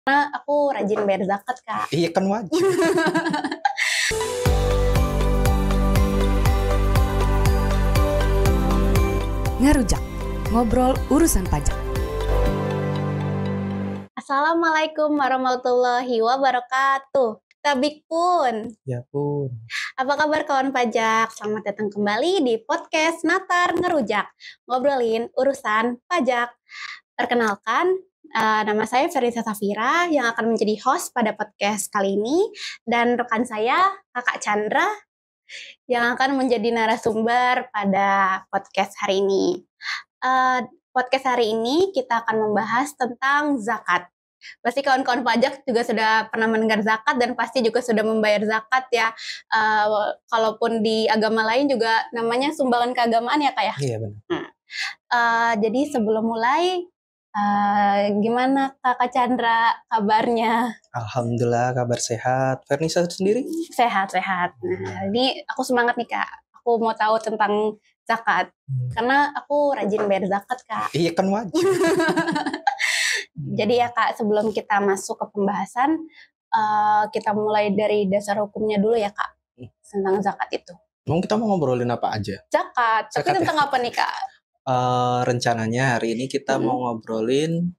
Karena aku rajin bayar zakat, Kak. Iya kan wajib. Ngarujak, ngobrol urusan pajak. Assalamualaikum warahmatullahi wabarakatuh. Tabik pun. Ya pun. Apa kabar kawan pajak? Selamat datang kembali di podcast Natar Ngerujak. Ngobrolin urusan pajak. Perkenalkan, nama saya Ferisa Safira yang akan menjadi host pada podcast kali ini. Dan rekan saya, Kakak Chandra, yang akan menjadi narasumber pada podcast hari ini. Podcast hari ini kita akan membahas tentang zakat. Pasti kawan-kawan pajak juga sudah pernah mendengar zakat dan pasti juga sudah membayar zakat ya. Kalaupun di agama lain juga namanya sumbangan keagamaan ya Kak ya? Iya benar. Jadi sebelum mulai, gimana Kakak Chandra kabarnya? Alhamdulillah kabar sehat. Fernisa sendiri? Sehat-sehat. Nah, ini aku semangat nih Kak. Aku mau tahu tentang zakat. Karena aku rajin bayar zakat Kak. Iya kan wajib. Jadi ya Kak, sebelum kita masuk ke pembahasan, kita mulai dari dasar hukumnya dulu ya Kak, tentang zakat itu. Emang kita mau ngobrolin apa aja? Zakat, tapi Zakat ya? tentang apa nih Kak? Rencananya hari ini kita mau ngobrolin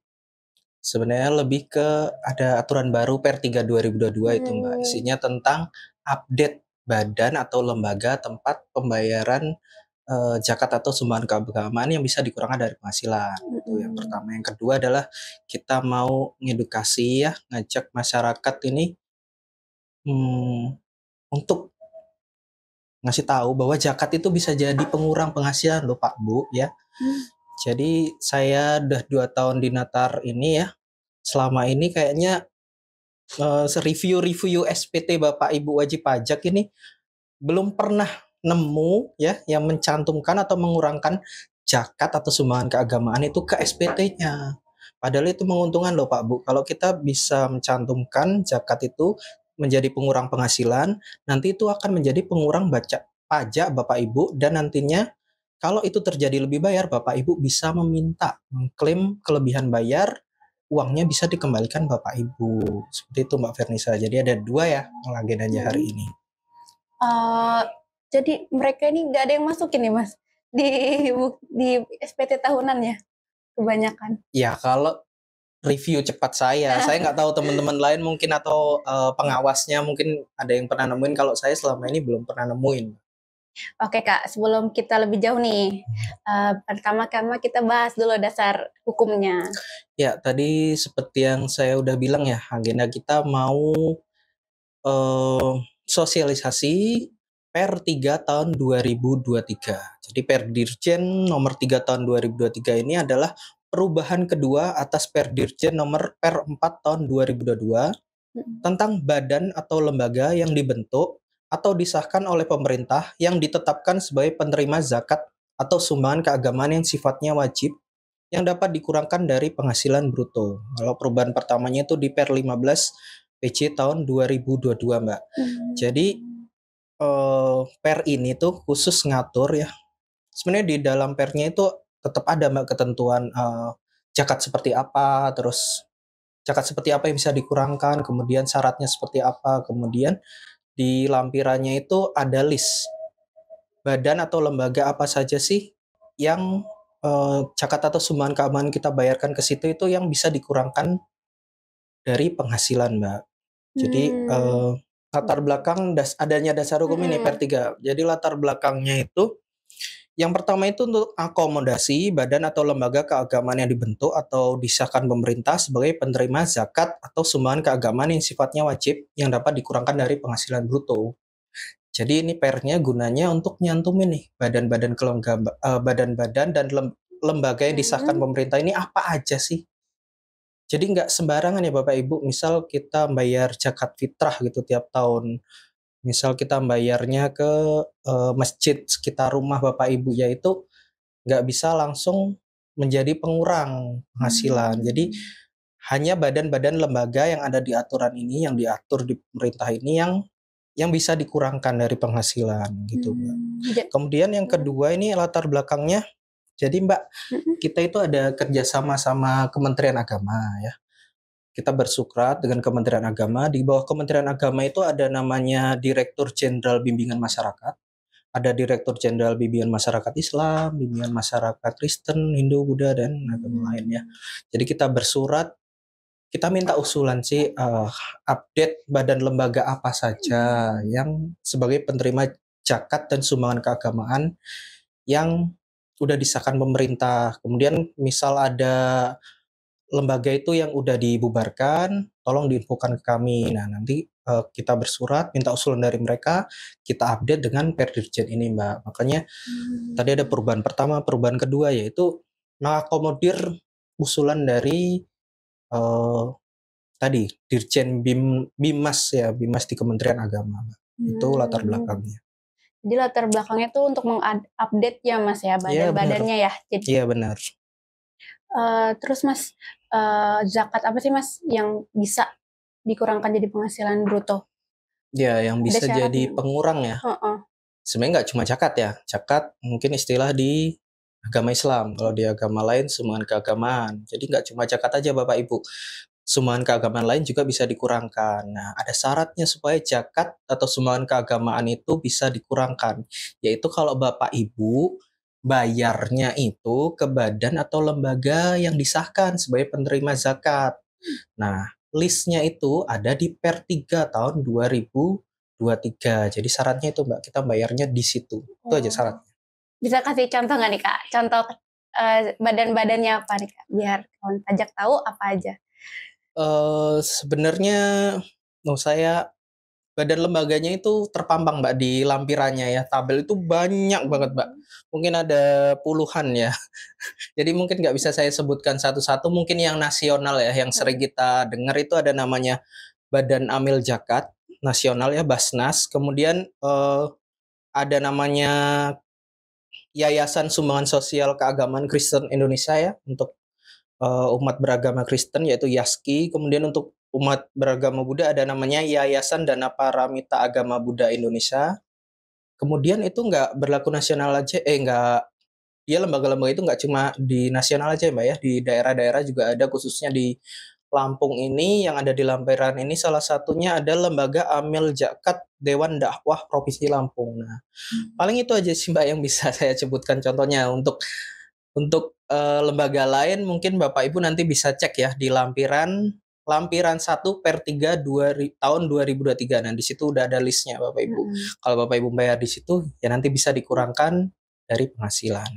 sebenarnya lebih ke ada aturan baru Per 3 2022 itu Mbak. Isinya tentang update badan atau lembaga tempat pembayaran zakat atau sumbangan keagamaan yang bisa dikurangkan dari penghasilan. Itu yang pertama. Yang kedua adalah kita mau ngedukasi ya, ngajak masyarakat ini untuk ngasih tahu bahwa zakat itu bisa jadi pengurang penghasilan loh Pak Bu ya. Jadi saya udah 2 tahun di Natar ini ya. Selama ini kayaknya review SPT Bapak Ibu wajib pajak ini belum pernah nemu ya yang mencantumkan atau mengurangkan zakat atau sumbangan keagamaan itu ke SPT-nya. Padahal itu menguntungkan loh Pak Bu. Kalau kita bisa mencantumkan zakat itu menjadi pengurang penghasilan, nanti itu akan menjadi pengurang pajak Bapak Ibu, dan nantinya kalau itu terjadi lebih bayar, Bapak Ibu bisa meminta mengklaim kelebihan bayar, uangnya bisa dikembalikan Bapak Ibu. Seperti itu Mbak Fernisa. Jadi ada 2 ya agendanya hari ini. Jadi mereka ini nggak ada yang masukin nih Mas di SPT tahunan ya kebanyakan. Ya kalau review cepat saya nggak tahu teman-teman lain mungkin atau pengawasnya mungkin ada yang pernah nemuin. Kalau saya selama ini belum pernah nemuin. Oke Kak, sebelum kita lebih jauh nih, pertama-tama kita bahas dulu dasar hukumnya. Ya, tadi seperti yang saya udah bilang ya, agenda kita mau sosialisasi Per 3 tahun 2023. Jadi Per Dirjen nomor 3 tahun 2023 ini adalah perubahan kedua atas Per Dirjen nomor Per 4 tahun 2022 tentang badan atau lembaga yang dibentuk atau disahkan oleh pemerintah yang ditetapkan sebagai penerima zakat atau sumbangan keagamaan yang sifatnya wajib yang dapat dikurangkan dari penghasilan bruto. Kalau perubahan pertamanya itu di Per 15 PJ tahun 2022 Mbak. Jadi Per ini tuh khusus ngatur ya. Sebenarnya di dalam pernya itu tetap ada Mbak ketentuan zakat seperti apa, terus zakat seperti apa yang bisa dikurangkan, kemudian syaratnya seperti apa, kemudian di lampirannya itu ada list badan atau lembaga apa saja sih yang zakat atau sumbangan keagamaan kita bayarkan ke situ itu yang bisa dikurangkan dari penghasilan Mbak. Jadi latar belakang adanya dasar hukum ini Per 3. Jadi latar belakangnya itu yang pertama itu untuk akomodasi badan atau lembaga keagamaan yang dibentuk atau disahkan pemerintah sebagai penerima zakat atau sumbangan keagamaan yang sifatnya wajib yang dapat dikurangkan dari penghasilan bruto. Jadi ini pernya gunanya untuk nyantumin nih badan-badan dan lembaga yang disahkan pemerintah ini apa aja sih. Jadi nggak sembarangan ya Bapak Ibu, misal kita bayar zakat fitrah gitu tiap tahun. Misal kita bayarnya ke masjid sekitar rumah Bapak Ibu, yaitu nggak bisa langsung menjadi pengurang penghasilan. Jadi hanya badan-badan lembaga yang ada di aturan ini, yang diatur di pemerintah ini yang bisa dikurangkan dari penghasilan gitu Mbak. Kemudian yang kedua ini latar belakangnya. Jadi Mbak, kita itu ada kerjasama sama Kementerian Agama ya. kita bersurat dengan Kementerian Agama. Di bawah Kementerian Agama itu ada namanya Direktur Jenderal Bimbingan Masyarakat, ada Direktur Jenderal Bimbingan Masyarakat Islam, Bimbingan Masyarakat Kristen, Hindu, Buddha, dan agama lainnya. Jadi kita bersurat, kita minta usulan sih update badan lembaga apa saja yang sebagai penerima zakat dan sumbangan keagamaan yang udah disahkan pemerintah. Kemudian misal ada lembaga itu yang udah dibubarkan, tolong diinfokan ke kami. Nah, nanti kita bersurat, minta usulan dari mereka, kita update dengan Perdirjen ini, Mbak. Makanya tadi ada perubahan pertama, perubahan kedua yaitu mengakomodir usulan dari tadi Dirjen Bimas ya, Bimas di Kementerian Agama, Mbak. Itu latar belakangnya. Jadi latar belakangnya tuh untuk mengupdate ya Mas ya, badan-badannya ya. Iya benar. Terus Mas, zakat apa sih Mas yang bisa dikurangkan jadi penghasilan bruto? Ya, yang bisa jadi pengurang ya. Sebenarnya nggak cuma zakat ya. Zakat mungkin istilah di agama Islam. Kalau di agama lain sumbangan keagamaan. Jadi nggak cuma zakat aja Bapak Ibu. Sumbangan keagamaan lain juga bisa dikurangkan. Nah, ada syaratnya supaya zakat atau sumbangan keagamaan itu bisa dikurangkan. Yaitu kalau Bapak Ibu bayarnya itu ke badan atau lembaga yang disahkan sebagai penerima zakat. Nah, listnya itu ada di Per 3 tahun 2023. Jadi syaratnya itu Mbak, kita bayarnya di situ. Itu aja syaratnya. Bisa kasih contoh nggak nih Kak? Contoh badan-badannya apa nih Kak? Biar kawan pajak tahu apa aja. Sebenarnya saya badan lembaganya itu terpampang Mbak di lampirannya ya. Tabel itu banyak banget Mbak. Mungkin ada puluhan ya. Jadi mungkin nggak bisa saya sebutkan satu-satu. Mungkin yang nasional ya, yang sering kita dengar itu ada namanya Badan Amil Zakat Nasional ya, Basnas. Kemudian ada namanya Yayasan Sumbangan Sosial Keagamaan Kristen Indonesia ya, untuk umat beragama Kristen yaitu YASKI. Kemudian untuk umat beragama Buddha ada namanya Yayasan Dana Paramita Agama Buddha Indonesia. Kemudian itu nggak berlaku nasional aja, dia lembaga-lembaga itu nggak cuma di nasional aja Mbak ya, di daerah-daerah juga ada, khususnya di Lampung ini yang ada di lampiran ini salah satunya ada Lembaga Amil Zakat Dewan Dakwah Provinsi Lampung. Nah, paling itu aja sih Mbak yang bisa saya sebutkan contohnya. Untuk lembaga lain mungkin Bapak Ibu nanti bisa cek ya di lampiran 1 Per 3 tahun 2023. Nah, di situ udah ada listnya Bapak Ibu. Kalau Bapak Ibu bayar di situ ya nanti bisa dikurangkan dari penghasilan.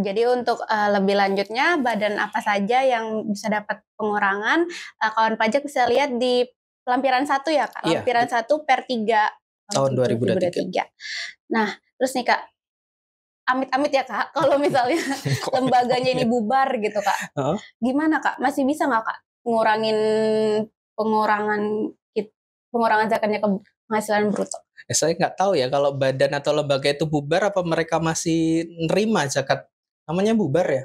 Jadi untuk lebih lanjutnya badan apa saja yang bisa dapat pengurangan, kawan pajak bisa lihat di lampiran 1 ya Kak. Lampiran 1 Per 3 tahun 2023. Nah, terus nih Kak, amit-amit ya Kak, kalau misalnya lembaganya ini bubar gitu Kak, gimana Kak? Masih bisa nggak Kak ngurangin pengurangan zakatnya ke penghasilan bruto? Saya nggak tahu ya kalau badan atau lembaga itu bubar apa mereka masih nerima zakat. Namanya bubar ya.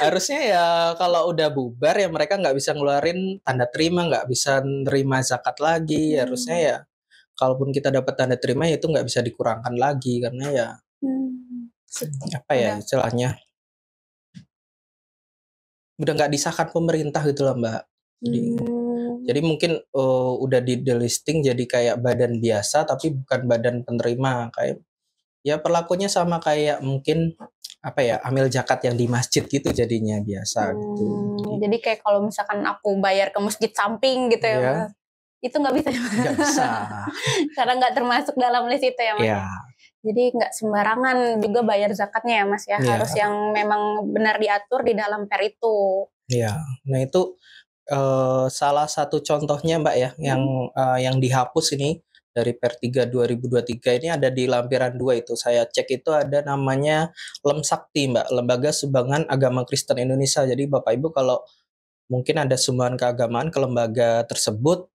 Harusnya ya kalau udah bubar ya mereka nggak bisa ngeluarin tanda terima, nggak bisa nerima zakat lagi. Harusnya ya kalaupun kita dapat tanda terima ya itu nggak bisa dikurangkan lagi karena ya apa ya istilahnya udah nggak disahkan pemerintah gitu lah Mbak. Jadi mungkin udah di delisting jadi kayak badan biasa tapi bukan badan penerima, kayak ya perlakunya sama kayak mungkin apa ya, amil zakat yang di masjid gitu jadinya biasa gitu. Jadi kayak kalau misalkan aku bayar ke masjid samping gitu ya, itu nggak bisa. Nggak bisa. Karena nggak termasuk dalam list itu ya Mas. Ya. Jadi nggak sembarangan juga bayar zakatnya ya Mas ya, harus yang memang benar diatur di dalam per itu. Iya, nah itu salah satu contohnya Mbak ya, yang dihapus ini dari Per 3 2023 ini ada di lampiran 2 itu. Saya cek itu ada namanya Lemsakti Mbak, Lembaga Sumbangan Agama Kristen Indonesia. Jadi Bapak Ibu kalau mungkin ada sumbangan keagamaan ke lembaga tersebut,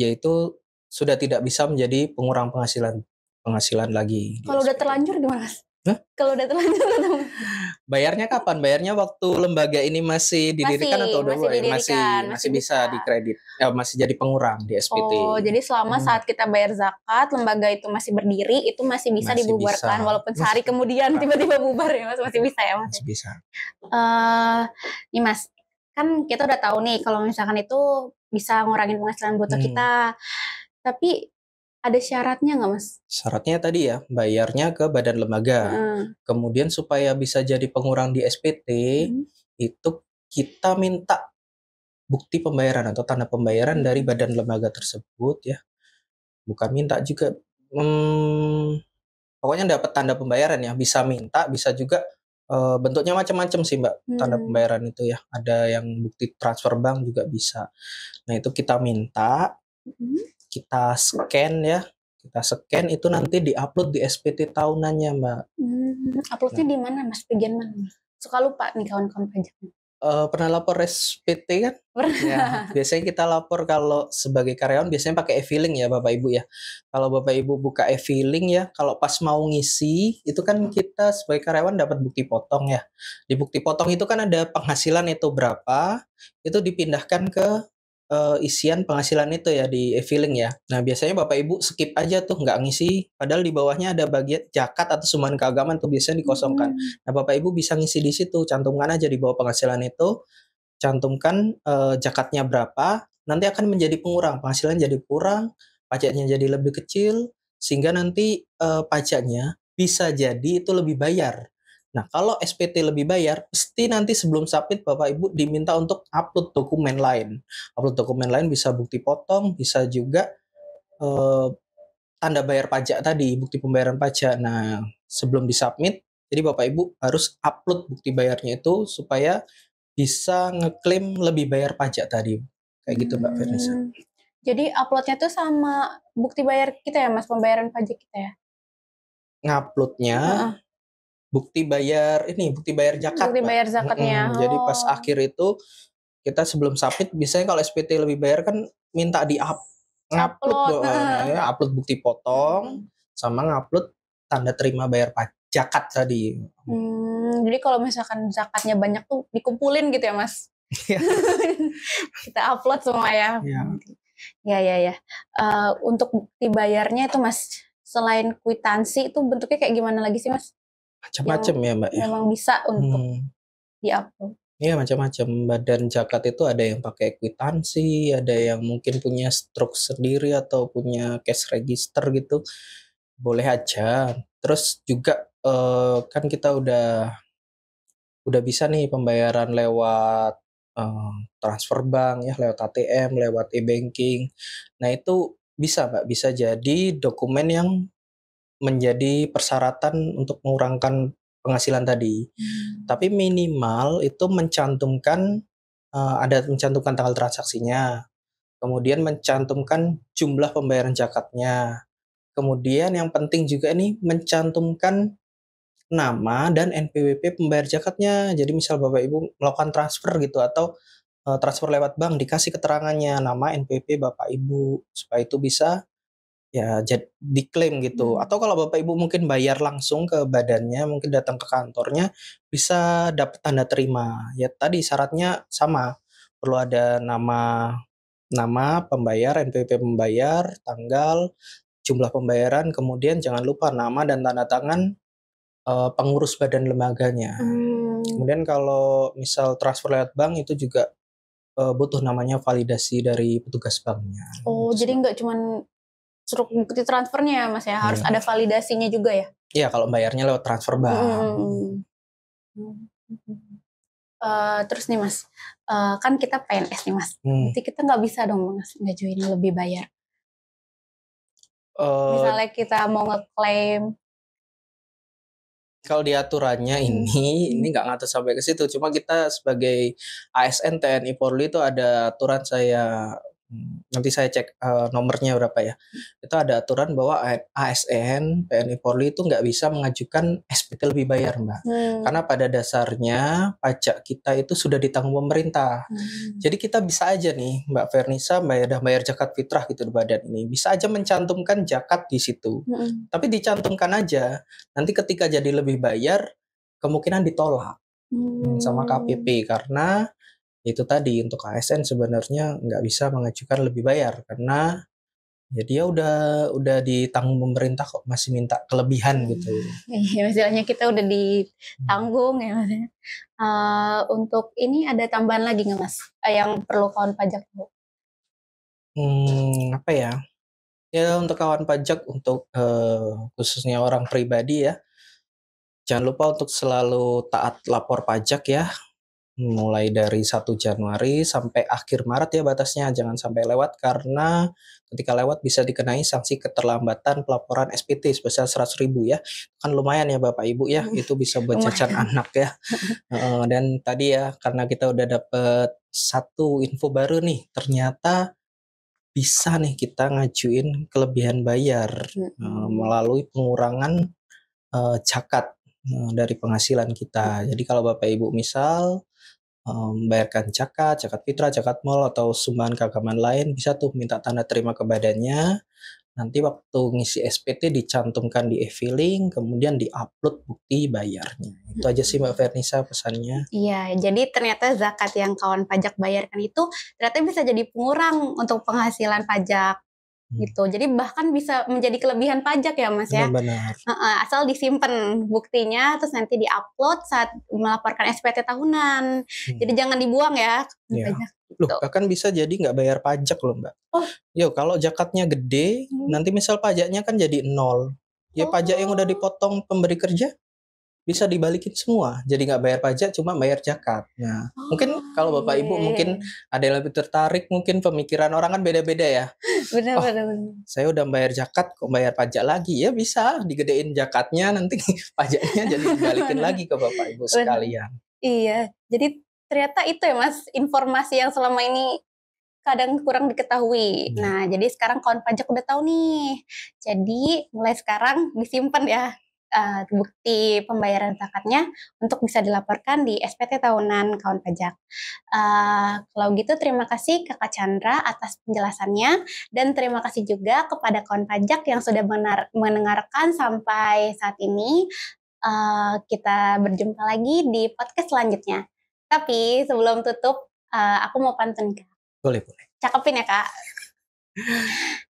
yaitu sudah tidak bisa menjadi pengurang penghasilan lagi. Kalau udah terlanjur gimana Mas? Kalau udah terlanjur bayarnya kapan? Bayarnya waktu lembaga ini masih didirikan atau udah masih bisa dikredit, masih jadi pengurang di SPT. Oh, jadi selama saat kita bayar zakat, lembaga itu masih berdiri, itu masih bisa dibubarkan walaupun sehari kemudian tiba-tiba bubar ya Mas, masih bisa ya Mas? Masih bisa. Nih Mas, kan kita udah tahu nih kalau misalkan itu bisa ngurangin penghasilan bruto kita. Tapi ada syaratnya nggak, Mas? Syaratnya tadi ya, bayarnya ke badan lembaga. Kemudian supaya bisa jadi pengurang di SPT, itu kita minta bukti pembayaran atau tanda pembayaran dari badan lembaga tersebut ya. Bukan minta juga, pokoknya dapat tanda pembayaran ya. Bisa minta, bisa juga bentuknya macam-macam sih Mbak, tanda pembayaran itu ya. Ada yang bukti transfer bank juga bisa. Nah itu kita minta, kita scan ya. Kita scan itu nanti diupload di SPT tahunannya Mbak. Uploadnya di mana Mas? Bagian mana? Suka lupa nih kawan-kawan pajak. Pernah lapor SPT kan? Ya, biasanya kita lapor kalau sebagai karyawan biasanya pakai e-filing ya Bapak Ibu ya. Kalau Bapak Ibu buka e-filing ya, kalau pas mau ngisi itu kan kita sebagai karyawan dapat bukti potong ya. Di bukti potong itu kan ada penghasilan itu berapa, itu dipindahkan ke isian penghasilan itu ya di e-filing ya. Nah biasanya Bapak Ibu skip aja tuh nggak ngisi, padahal di bawahnya ada bagian zakat atau sumbangan keagamaan tuh biasanya dikosongkan. Nah Bapak Ibu bisa ngisi di situ, cantumkan aja di bawah penghasilan itu, cantumkan zakatnya berapa, nanti akan menjadi pengurang, penghasilan jadi kurang, pajaknya jadi lebih kecil, sehingga nanti pajaknya bisa jadi itu lebih bayar. Nah, kalau SPT lebih bayar, pasti nanti sebelum submit Bapak Ibu diminta untuk upload dokumen lain. Upload dokumen lain bisa bukti potong, bisa juga tanda bayar pajak tadi, bukti pembayaran pajak. Nah, sebelum disubmit, jadi Bapak Ibu harus upload bukti bayarnya itu supaya bisa ngeklaim lebih bayar pajak tadi. Kayak gitu Mbak Fernisa. Jadi uploadnya tuh sama bukti bayar kita ya Mas, pembayaran pajak kita ya? Nguploadnya bukti bayar zakat. Bukti bayar zakatnya. Jadi pas akhir itu kita sebelum submit biasanya kalau SPT lebih bayar kan minta ngupload ya, upload bukti potong sama ngupload tanda terima bayar zakat tadi. Jadi kalau misalkan zakatnya banyak tuh dikumpulin gitu ya Mas? Kita upload semua ya. Ya. Untuk bukti bayarnya itu Mas, selain kwitansi itu bentuknya kayak gimana lagi sih Mas? Macam-macam ya Mbak ya. Memang bisa untuk di-upload. Iya macam-macam. Badan zakat itu ada yang pakai kwitansi, ada yang mungkin punya struk sendiri atau punya cash register gitu. Boleh aja. Terus juga kan kita udah bisa nih pembayaran lewat transfer bank ya, lewat ATM, lewat e-banking. Nah itu bisa Mbak, bisa jadi dokumen yang menjadi persyaratan untuk mengurangkan penghasilan tadi. Tapi minimal itu mencantumkan mencantumkan tanggal transaksinya, kemudian mencantumkan jumlah pembayaran zakatnya. Kemudian yang penting juga nih mencantumkan nama dan NPWP pembayar zakatnya. Jadi misal Bapak Ibu melakukan transfer gitu atau transfer lewat bank dikasih keterangannya, nama NPWP Bapak Ibu supaya itu bisa ya diklaim gitu. Atau kalau Bapak Ibu mungkin bayar langsung ke badannya, mungkin datang ke kantornya, bisa dapat tanda terima. Ya tadi syaratnya sama, perlu ada nama pembayar, NPWP pembayar, tanggal, jumlah pembayaran, kemudian jangan lupa nama dan tanda tangan pengurus badan lembaganya. Kemudian kalau misal transfer lewat bank itu juga butuh namanya validasi dari petugas banknya. Oh, jadi nggak cuman struk bukti transfernya ya Mas ya, harus ada validasinya juga ya? Iya, kalau bayarnya lewat transfer bank. Terus nih Mas, kan kita PNS nih Mas, berarti kita nggak bisa dong Mas ngajuin lebih bayar. Misalnya kita mau ngeklaim. Kalau di aturannya ini nggak ngatur sampai ke situ. Cuma kita sebagai ASN TNI Polri itu ada aturan saya nanti saya cek nomornya berapa ya. Itu ada aturan bahwa ASN TNI Polri itu nggak bisa mengajukan SPT lebih bayar Mbak. Karena pada dasarnya pajak kita itu sudah ditanggung pemerintah. Jadi kita bisa aja nih Mbak Fernisa bayar zakat fitrah gitu di badan ini. Bisa aja mencantumkan zakat di situ. Tapi dicantumkan aja. Nanti ketika jadi lebih bayar kemungkinan ditolak sama KPP karena itu tadi untuk ASN sebenarnya nggak bisa mengajukan lebih bayar karena Ya dia udah ditanggung pemerintah kok, masih minta kelebihan gitu. Iya, istilahnya kita udah ditanggung ya Mas. Untuk ini ada tambahan lagi nggak Mas? Yang perlu kawan pajak tahu? Apa ya? Ya untuk kawan pajak, untuk khususnya orang pribadi ya, jangan lupa untuk selalu taat lapor pajak ya. Mulai dari 1 Januari sampai akhir Maret ya batasnya, jangan sampai lewat karena ketika lewat bisa dikenai sanksi keterlambatan pelaporan SPT sebesar 100.000 ya. Kan lumayan ya Bapak Ibu ya, itu bisa buat jajan Lumayan. anak ya. Dan tadi ya karena kita udah dapet satu info baru nih, ternyata bisa nih kita ngajuin kelebihan bayar melalui pengurangan zakat dari penghasilan kita. Jadi kalau Bapak Ibu misal membayarkan zakat fitrah, zakat mal atau sumbangan keagamaan lain, bisa tuh minta tanda terima ke badannya. Nanti waktu ngisi SPT dicantumkan di e-filing, kemudian di-upload bukti bayarnya. Itu aja sih Mbak Vernisa pesannya. Iya, jadi ternyata zakat yang kawan pajak bayarkan itu ternyata bisa jadi pengurang untuk penghasilan pajak gitu. Jadi bahkan bisa menjadi kelebihan pajak ya Mas ya. Benar-benar. Asal disimpan buktinya terus nanti diupload saat melaporkan SPT tahunan. Jadi jangan dibuang ya Iya. pajak Loh, gitu. bahkan bisa jadi nggak bayar pajak loh Mbak. Oh. Yo, kalau zakatnya gede, nanti misal pajaknya kan jadi 0. Ya pajak yang udah dipotong pemberi kerja bisa dibalikin semua. Jadi nggak bayar pajak, cuma bayar zakat. Nah, mungkin kalau Bapak Ibu mungkin ada yang lebih tertarik, mungkin pemikiran orang kan beda-beda ya. Benar. Saya udah bayar zakat kok bayar pajak lagi, ya bisa digedein zakatnya, nanti pajaknya jadi dibalikin lagi ke Bapak Ibu sekalian. Iya, jadi ternyata itu ya Mas, informasi yang selama ini kadang kurang diketahui. Nah, jadi sekarang kawan pajak udah tahu nih. Jadi mulai sekarang disimpan ya bukti pembayaran zakatnya untuk bisa dilaporkan di SPT tahunan kawan pajak. Kalau gitu terima kasih Kakak Chandra atas penjelasannya dan terima kasih juga kepada kawan pajak yang sudah mendengarkan sampai saat ini. Kita berjumpa lagi di podcast selanjutnya. Tapi sebelum tutup, aku mau pantun Kak. Boleh. Cakepin ya Kak.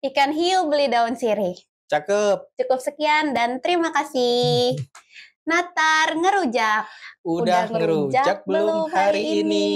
Ikan hiu beli daun sirih. Cakep. Cukup sekian dan terima kasih. Natar ngerujak. Udah ngerujak belum hari ini?